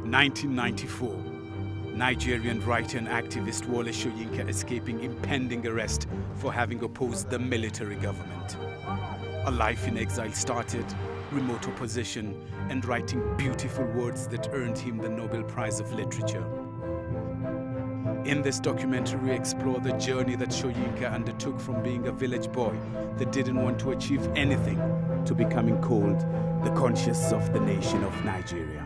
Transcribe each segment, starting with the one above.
1994. Nigerian writer and activist Wole Soyinka escaping impending arrest for having opposed the military government. A life in exile started, remote opposition, and writing beautiful words that earned him the Nobel Prize of Literature. In this documentary, we explore the journey that Soyinka undertook from being a village boy that didn't want to achieve anything to becoming called the conscience of the nation of Nigeria.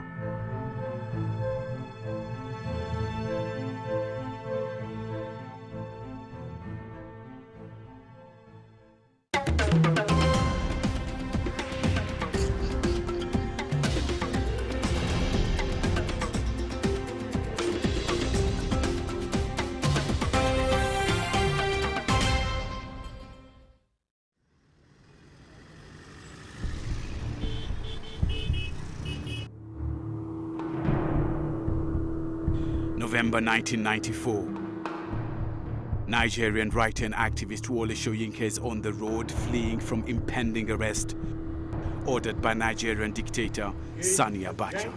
November 1994. Nigerian writer and activist Wole Soyinka is on the road fleeing from impending arrest ordered by Nigerian dictator Sani Abacha.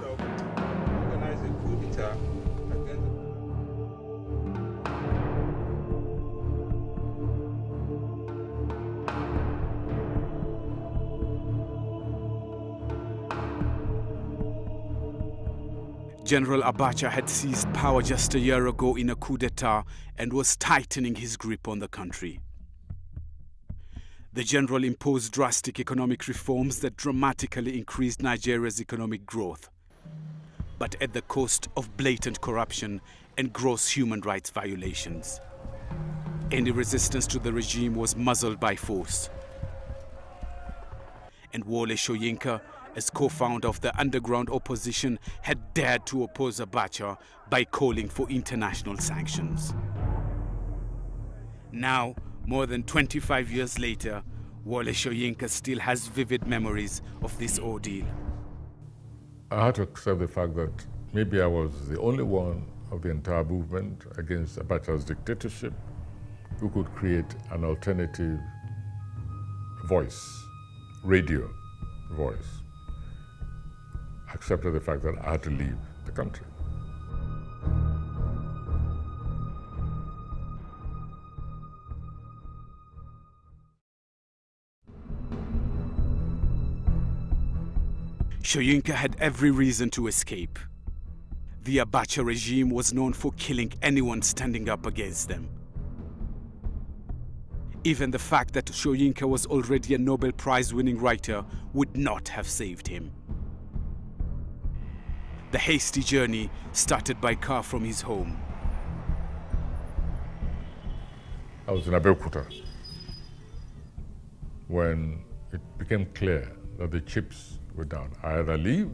General Abacha had seized power just a year ago in a coup d'etat and was tightening his grip on the country. The general imposed drastic economic reforms that dramatically increased Nigeria's economic growth, but at the cost of blatant corruption and gross human rights violations. Any resistance to the regime was muzzled by force. And Wole Soyinka, as co-founder of the underground opposition, had dared to oppose Abacha by calling for international sanctions. Now, more than 25 years later, Wole Soyinka still has vivid memories of this ordeal. I had to accept the fact that maybe I was the only one of the entire movement against Abacha's dictatorship who could create an alternative voice, radio voice. Accepted the fact that I had to leave the country. Soyinka had every reason to escape. The Abacha regime was known for killing anyone standing up against them. Even the fact that Soyinka was already a Nobel Prize-winning writer would not have saved him. The hasty journey started by car from his home. I was in Abeokuta when it became clear that the chips were down. I either leave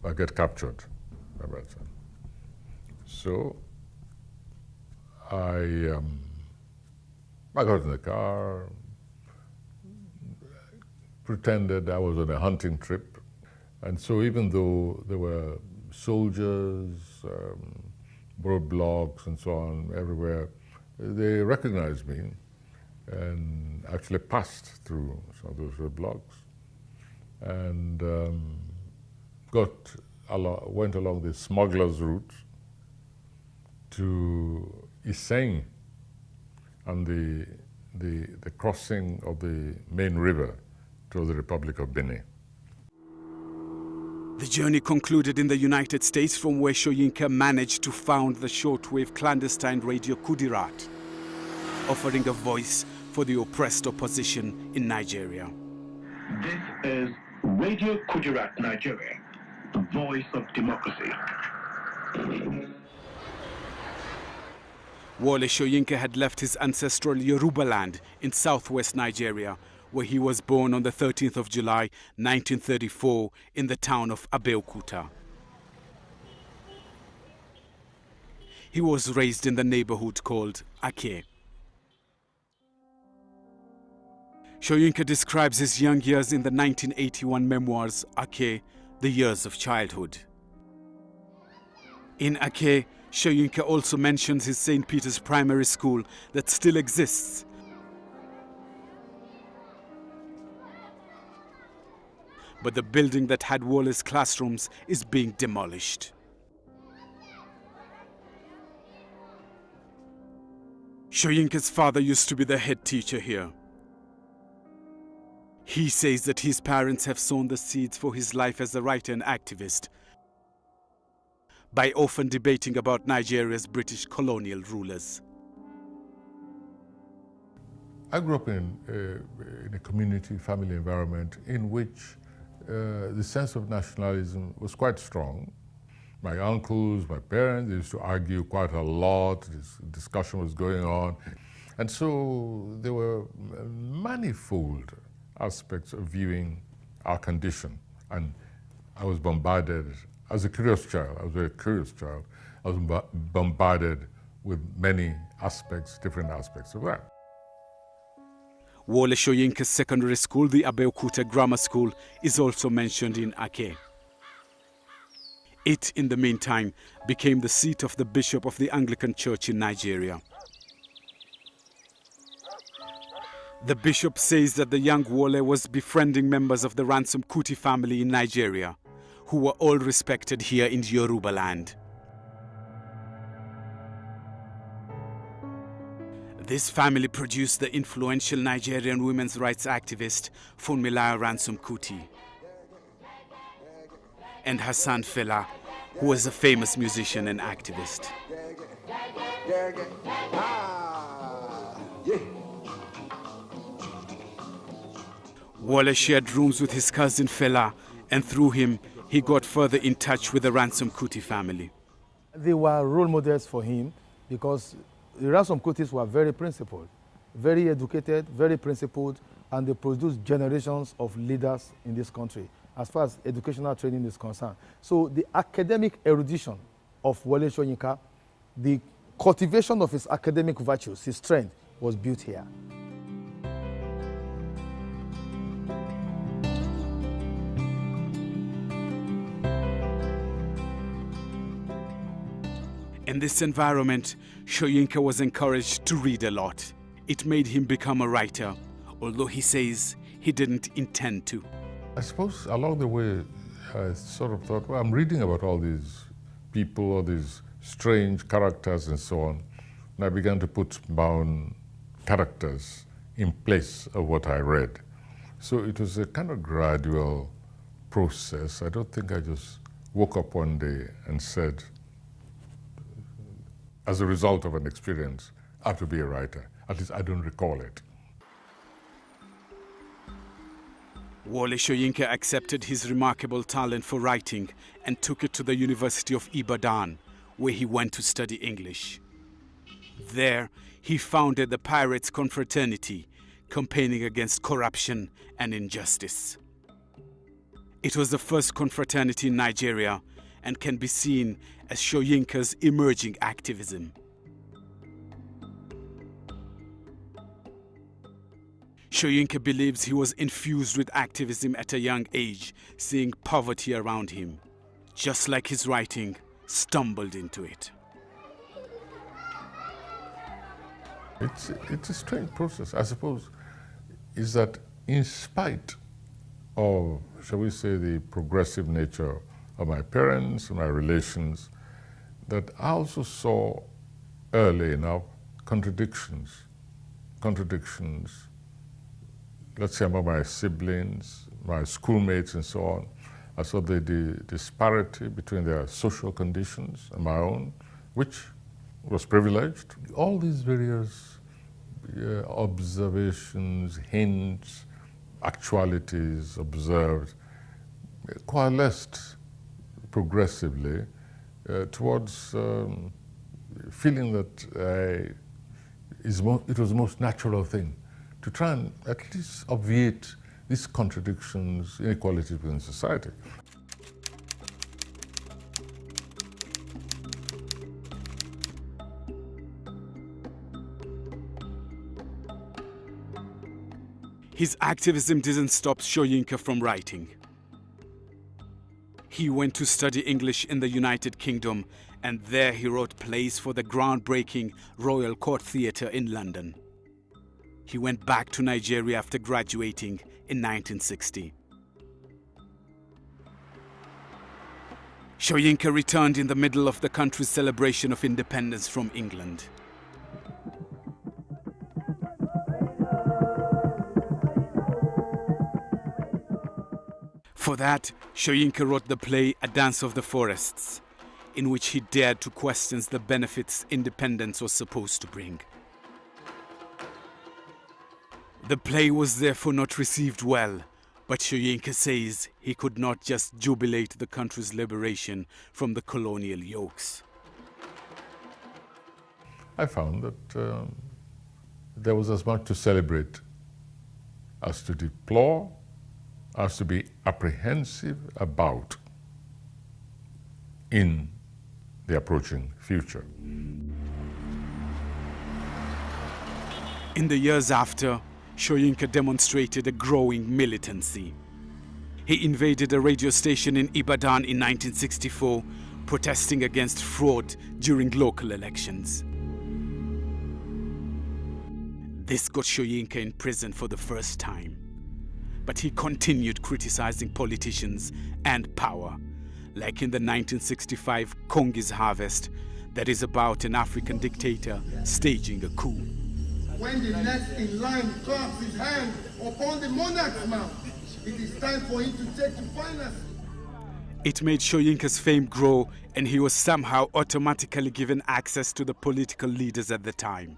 or get captured by Abacha. So I got in the car, pretended I was on a hunting trip. And so even though there were soldiers, roadblocks and so on everywhere, they recognized me and actually passed through some of those roadblocks and went along the smuggler's route to Iseng and the crossing of the main river to the Republic of Benin. The journey concluded in the United States, from where Soyinka managed to found the shortwave clandestine radio Kudirat, offering a voice for the oppressed opposition in Nigeria. This is Radio Kudirat Nigeria, the voice of democracy. Wole Soyinka had left his ancestral Yoruba land in southwest Nigeria, where he was born on the 13th of July, 1934, in the town of Abeokuta. He was raised in the neighborhood called Ake. Soyinka describes his young years in the 1981 memoirs, Ake, The Years of Childhood. In Ake, Soyinka also mentions his St. Peter's Primary School that still exists. But the building that had Wole's classrooms is being demolished. Soyinka's father used to be the head teacher here. He says that his parents have sown the seeds for his life as a writer and activist by often debating about Nigeria's British colonial rulers. I grew up in a community, family environment in which the sense of nationalism was quite strong. My uncles, my parents, they used to argue quite a lot. This discussion was going on. And so there were manifold aspects of viewing our condition. And I was bombarded, as a curious child, I was a very curious child, I was bombarded with many aspects, different aspects of that. Wole Soyinka's secondary school, the Abeokuta Grammar School, is also mentioned in Ake. It, in the meantime, became the seat of the bishop of the Anglican Church in Nigeria. The bishop says that the young Wole was befriending members of the Ransom Kuti family in Nigeria, who were all respected here in Yoruba land. This family produced the influential Nigerian women's rights activist Funmilayo Ransom Kuti and Hassan Fela, who was a famous musician and activist. Wole shared rooms with his cousin Fela, and through him, he got further in touch with the Ransom Kuti family. They were role models for him because the Ransom Kutis were very principled, very educated, very principled, and they produced generations of leaders in this country as far as educational training is concerned. So the academic erudition of Wole Soyinka, the cultivation of his academic virtues, his strength, was built here. In this environment, Soyinka was encouraged to read a lot. It made him become a writer, although he says he didn't intend to. I suppose along the way, I sort of thought, well, I'm reading about all these people, all these strange characters and so on. And I began to put my own characters in place of what I read. So it was a kind of gradual process. I don't think I just woke up one day and said, as a result of an experience, I have to be a writer. At least I don't recall it. Wole Soyinka accepted his remarkable talent for writing and took it to the University of Ibadan, where he went to study English. There, he founded the Pirates Confraternity, campaigning against corruption and injustice. It was the first confraternity in Nigeria and can be seen as Soyinka's emerging activism. Soyinka believes he was infused with activism at a young age, seeing poverty around him. Just like his writing, stumbled into it. It's a strange process, I suppose, is that in spite of, shall we say, the progressive nature of my parents and my relations, that I also saw early enough contradictions, let's say among my siblings, my schoolmates and so on. I saw the disparity between their social conditions and my own, which was privileged. All these various observations, hints, actualities observed coalesced progressively towards feeling that it was the most natural thing to try and at least obviate these contradictions, inequalities within society. His activism didn't stop Soyinka from writing. He went to study English in the United Kingdom, and there he wrote plays for the groundbreaking Royal Court Theatre in London. He went back to Nigeria after graduating in 1960. Soyinka returned in the middle of the country's celebration of independence from England. For that, Soyinka wrote the play A Dance of the Forests, in which he dared to question the benefits independence was supposed to bring. The play was therefore not received well, but Soyinka says he could not just jubilate the country's liberation from the colonial yokes. I found that there was as much to celebrate as to deplore, as to be apprehensive about in the approaching future. In the years after, Soyinka demonstrated a growing militancy. He invaded a radio station in Ibadan in 1964, protesting against fraud during local elections. This got Soyinka in prison for the first time. But he continued criticizing politicians and power, like in the 1965 Kongi's Harvest, that is about an African dictator staging a coup. When the next in line claps his hand upon the monarch's mouth, it is time for him to take the finals. It made Soyinka's fame grow, and he was somehow automatically given access to the political leaders at the time.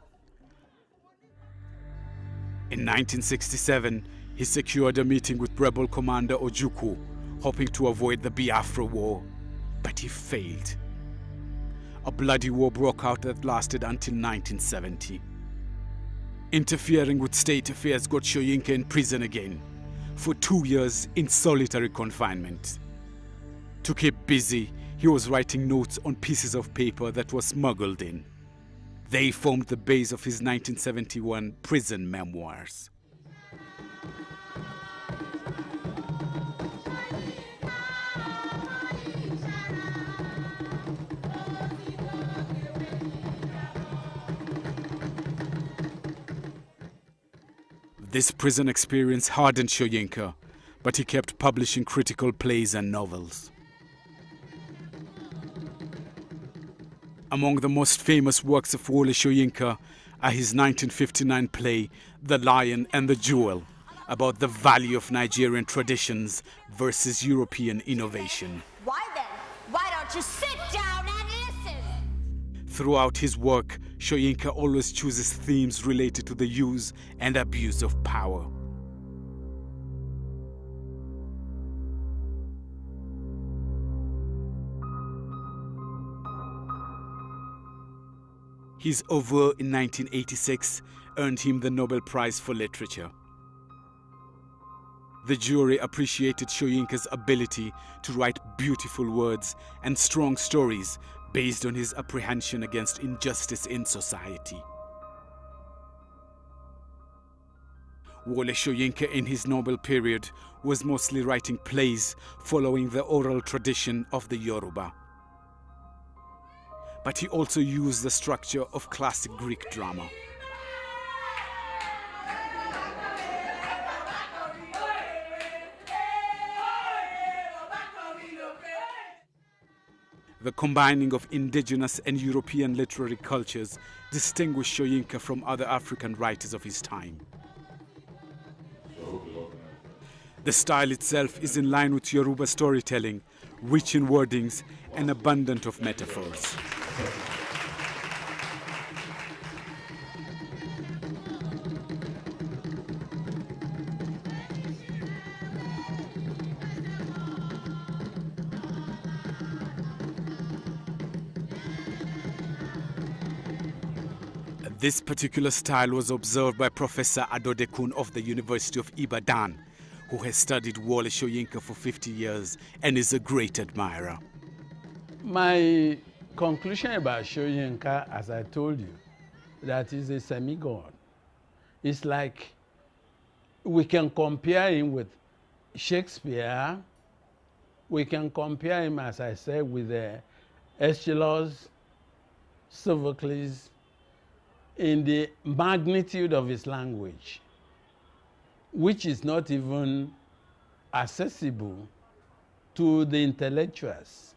In 1967, he secured a meeting with rebel commander Ojukwu, hoping to avoid the Biafra War, but he failed. A bloody war broke out that lasted until 1970. Interfering with state affairs got Soyinka in prison again, for 2 years in solitary confinement. To keep busy, he was writing notes on pieces of paper that were smuggled in. They formed the base of his 1971 prison memoirs. This prison experience hardened Soyinka, but he kept publishing critical plays and novels. Among the most famous works of Wole Soyinka are his 1959 play, The Lion and the Jewel, about the value of Nigerian traditions versus European innovation. Why then? Why don't you sit down and listen? Throughout his work, Soyinka always chooses themes related to the use and abuse of power. His oeuvre in 1986 earned him the Nobel Prize for Literature. The jury appreciated Soyinka's ability to write beautiful words and strong stories based on his apprehension against injustice in society. Wole Soyinka in his Nobel period was mostly writing plays following the oral tradition of the Yoruba. But he also used the structure of classic Greek drama. The combining of indigenous and European literary cultures distinguished Soyinka from other African writers of his time. The style itself is in line with Yoruba storytelling, rich in wordings and abundant of metaphors. This particular style was observed by Professor Adodekun of the University of Ibadan, who has studied Wole Soyinka for 50 years and is a great admirer. My conclusion about Soyinka, as I told you, that he's a semi-god. It's like we can compare him with Shakespeare. We can compare him, as I said, with Aeschylus, Sophocles, in the magnitude of his language, which is not even accessible to the intellectuals.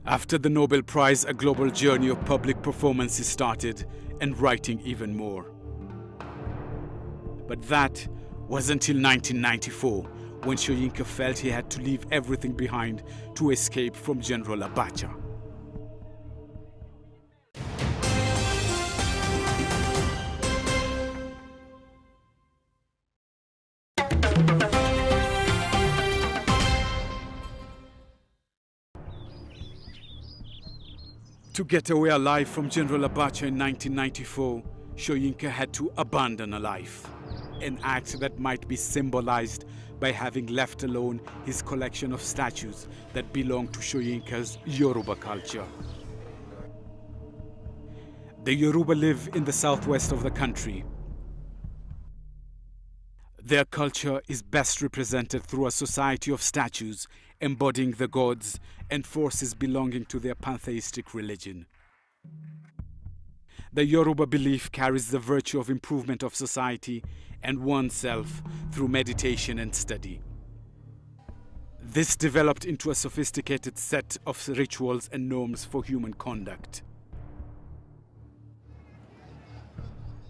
After the Nobel Prize, a global journey of public performances started, and writing even more. But that was until 1994, when Soyinka felt he had to leave everything behind to escape from General Abacha. To get away alive from General Abacha in 1994, Soyinka had to abandon a life, an act that might be symbolized by having left alone his collection of statues that belong to Soyinka's Yoruba culture. The Yoruba live in the southwest of the country. Their culture is best represented through a society of statues embodying the gods and forces belonging to their pantheistic religion. The Yoruba belief carries the virtue of improvement of society and oneself through meditation and study. This developed into a sophisticated set of rituals and norms for human conduct.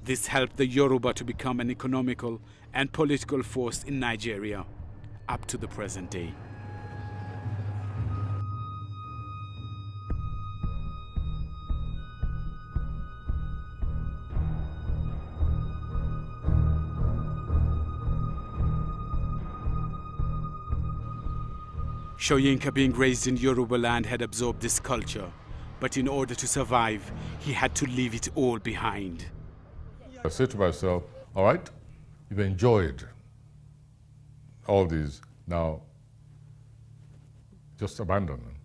This helped the Yoruba to become an economical and political force in Nigeria up to the present day. Soyinka, being raised in Yoruba land, had absorbed this culture, but in order to survive, he had to leave it all behind. I said to myself, all right, you've enjoyed all these, now just abandon them.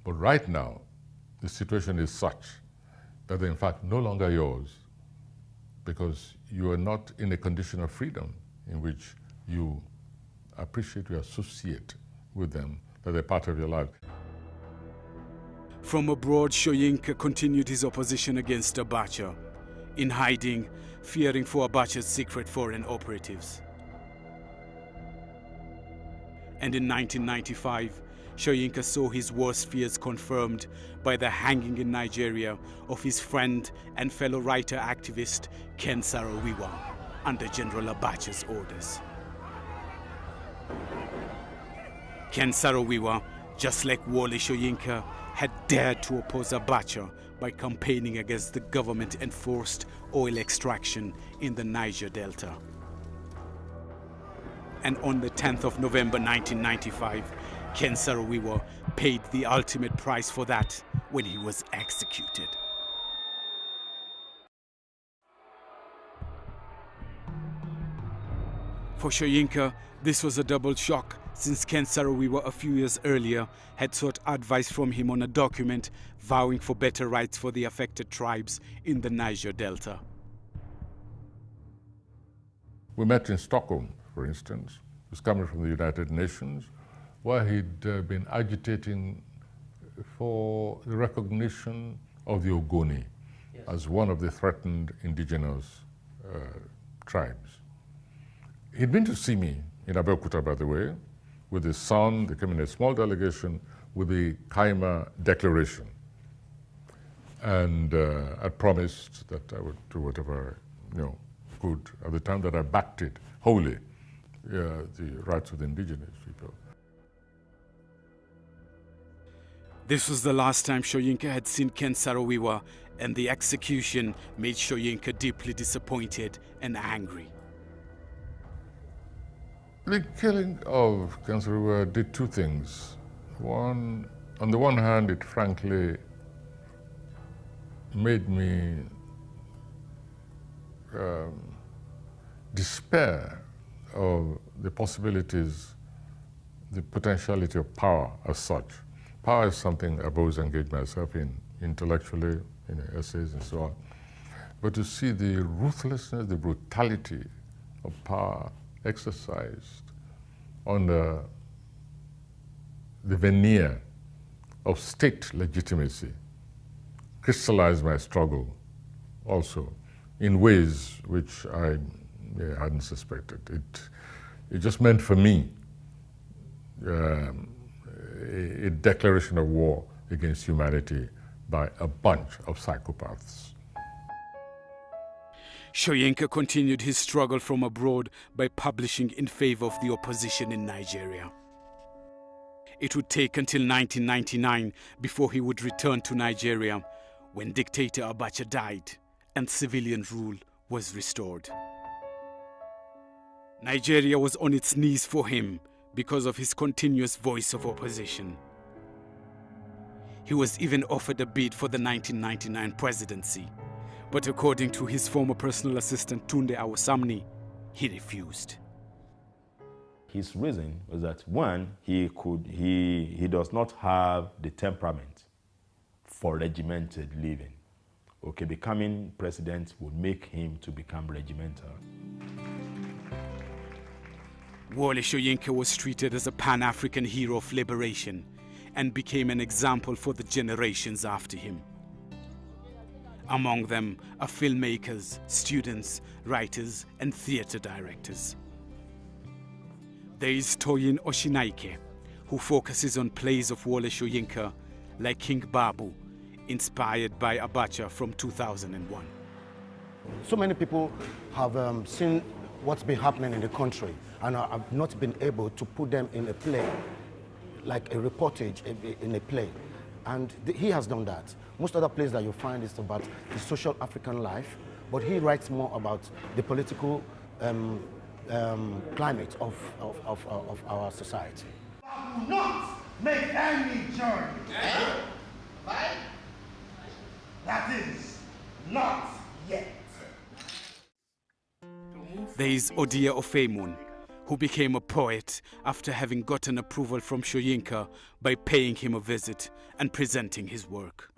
But right now, the situation is such that they're in fact no longer yours, because you are not in a condition of freedom in which you appreciate, you associate with them, that they're part of your life. From abroad, Soyinka continued his opposition against Abacha, in hiding, fearing for Abacha's secret foreign operatives. And in 1995, Soyinka saw his worst fears confirmed by the hanging in Nigeria of his friend and fellow writer-activist Ken Saro-Wiwa under General Abacha's orders. Ken Saro-Wiwa, just like Wole Soyinka, had dared to oppose Abacha by campaigning against the government-enforced oil extraction in the Niger Delta. And on the 10th of November 1995, Ken Saro-Wiwa paid the ultimate price for that when he was executed. For Soyinka, this was a double shock, since Ken Saro-Wiwa a few years earlier had sought advice from him on a document vowing for better rights for the affected tribes in the Niger Delta. We met in Stockholm, for instance. He was coming from the United Nations, where he'd been agitating for the recognition of the Ogoni as one of the threatened indigenous tribes. He'd been to see me in Abeokuta, by the way, with his son. They came in a small delegation with the Kaima Declaration. And I promised that I would do whatever could at the time that I backed it wholly, the rights of the indigenous people. This was the last time Soyinka had seen Ken Saro-Wiwa, and the execution made Soyinka deeply disappointed and angry. The killing of Ken Saro-Wiwa did two things. One, on the one hand, it frankly made me despair of the possibilities, the potentiality of power as such. Power is something I've always engaged myself in, intellectually, in essays and so on. But to see the ruthlessness, the brutality of power exercised under the veneer of state legitimacy crystallized my struggle also in ways which I hadn't suspected. It just meant for me a declaration of war against humanity by a bunch of psychopaths. Soyinka continued his struggle from abroad by publishing in favor of the opposition in Nigeria. It would take until 1999 before he would return to Nigeria, when dictator Abacha died and civilian rule was restored. Nigeria was on its knees for him because of his continuous voice of opposition. He was even offered a bid for the 1999 presidency, but according to his former personal assistant Tunde Awosamni, he refused. His reason was that, one, he does not have the temperament for regimented living. Okay, becoming president would make him to become regimental. Wole Soyinka was treated as a Pan-African hero of liberation and became an example for the generations after him. Among them are filmmakers, students, writers, and theater directors. There is Toyin Oshinaike, who focuses on plays of Wole Soyinka like King Babu, inspired by Abacha from 2001. So many people have seen what's been happening in the country and have not been able to put them in a play, like a reportage in a play. And he has done that. Most other plays that you find is about the social African life, but he writes more about the political climate of our society. I will not make any journey. Right? That is, not yet. There is Odia Ofemun, who became a poet after having gotten approval from Soyinka by paying him a visit and presenting his work.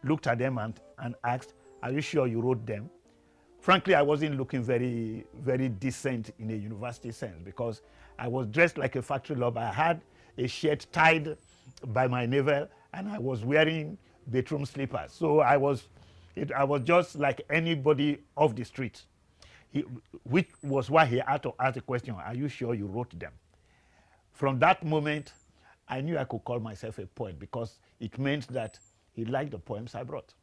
Looked at them and asked, "Are you sure you wrote them?" Frankly, I wasn't looking very, very decent in a university sense because I was dressed like a factory lover. I had a shirt tied by my navel and I was wearing bedroom slippers. So I was just like anybody off the street, which was why he had to ask the question, "Are you sure you wrote them?" From that moment, I knew I could call myself a poet because it meant that he liked the poems I brought.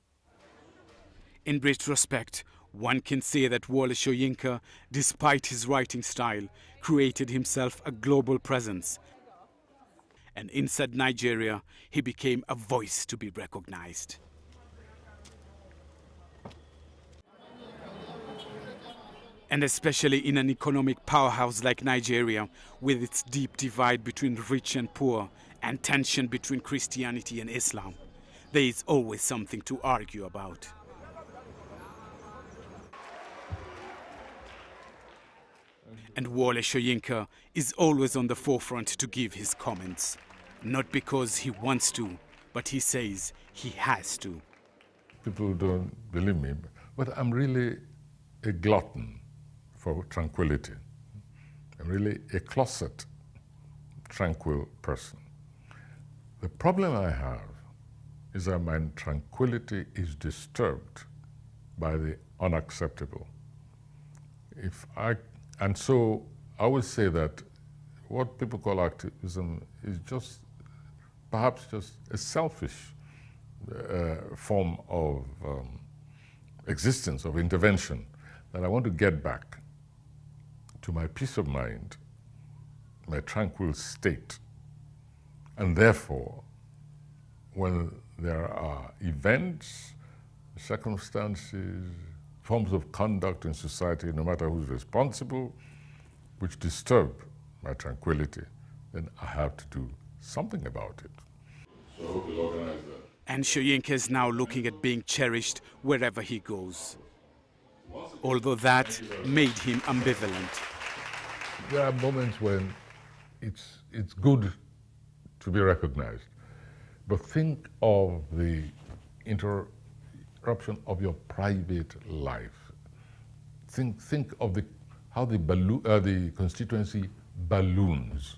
In retrospect, one can say that Wole Soyinka, despite his writing style, created himself a global presence. And inside Nigeria, he became a voice to be recognized. And especially in an economic powerhouse like Nigeria, with its deep divide between rich and poor and tension between Christianity and Islam, there is always something to argue about. And Wole Soyinka is always on the forefront to give his comments. Not because he wants to, but he says he has to. People don't believe me, but I'm really a glutton for tranquility. I'm really a closet, tranquil person. The problem I have is that my tranquility is disturbed by the unacceptable. And so I would say that what people call activism is just, perhaps just a selfish form of existence, of intervention, that I want to get back to my peace of mind, my tranquil state. And therefore, when there are events, circumstances, forms of conduct in society, no matter who's responsible, which disturb my tranquility, then I have to do something about it. So I hope you'll organize that. And Soyinka is now looking at being cherished wherever he goes. Although that made him ambivalent. There are moments when it's good to be recognized, but think of the interruption of your private life. Think of how the constituency balloons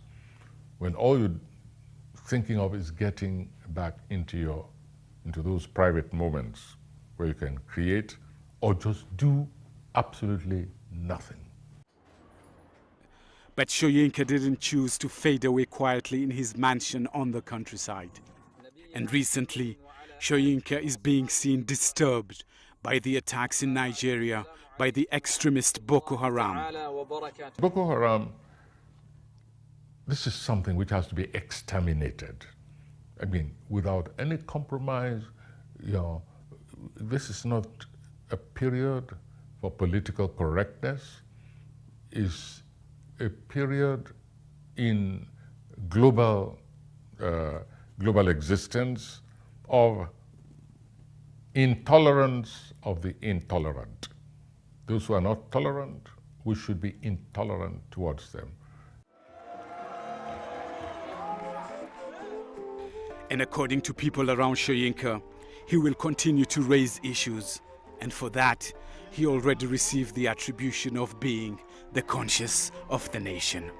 when all you're thinking of is getting back into those private moments where you can create or just do absolutely nothing. But Soyinka didn't choose to fade away quietly in his mansion on the countryside. And recently, Soyinka is being seen disturbed by the attacks in Nigeria by the extremist Boko Haram. Boko Haram, this is something which has to be exterminated. I mean, without any compromise. This is not a period for political correctness. It's a period in global existence of intolerance of the intolerant. Those who are not tolerant, we should be intolerant towards them. And according to people around Soyinka, he will continue to raise issues. And for that, he already received the attribution of being the conscience of the nation.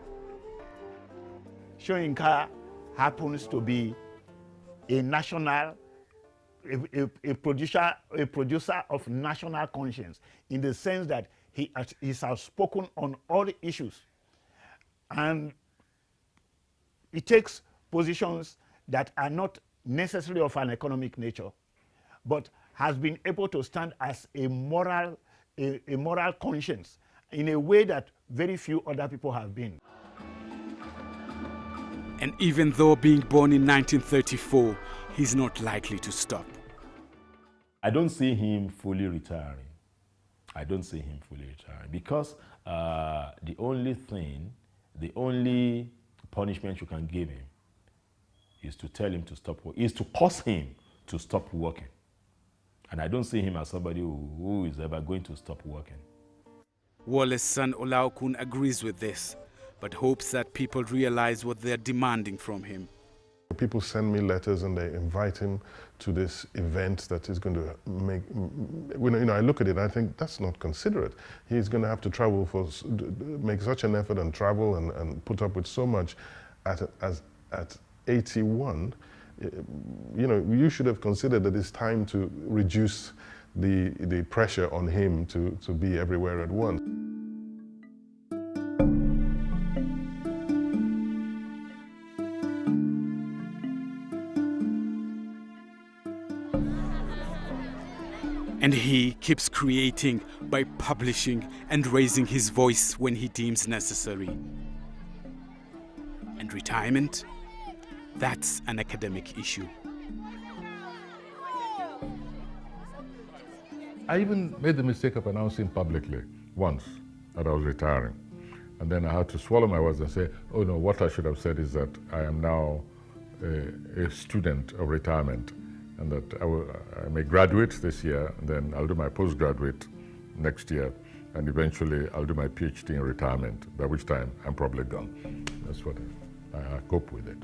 Soyinka happens to be a national, a producer of national conscience, in the sense that he is outspoken on all the issues. And he takes positions that are not necessarily of an economic nature, but has been able to stand as a moral conscience in a way that very few other people have been. And even though being born in 1934, he's not likely to stop. I don't see him fully retiring. I don't see him fully retiring because the only punishment you can give him is to tell him to stop working, is to cause him to stop working. And I don't see him as somebody who is ever going to stop working. Wole's son Olaokun agrees with this, but hopes that people realize what they're demanding from him. People send me letters and they invite him to this event that is going to make, I look at it and I think that's not considerate. He's going to have to travel make such an effort and travel and put up with so much at 81. You should have considered that it's time to reduce the pressure on him to be everywhere at once. And he keeps creating by publishing and raising his voice when he deems necessary. And retirement? That's an academic issue. I even made the mistake of announcing publicly once that I was retiring. And then I had to swallow my words and say, oh no, what I should have said is that I am now a student of retirement, and that I may graduate this year, and then I'll do my postgraduate next year, and eventually I'll do my PhD in retirement, by which time I'm probably gone. That's what I cope with it.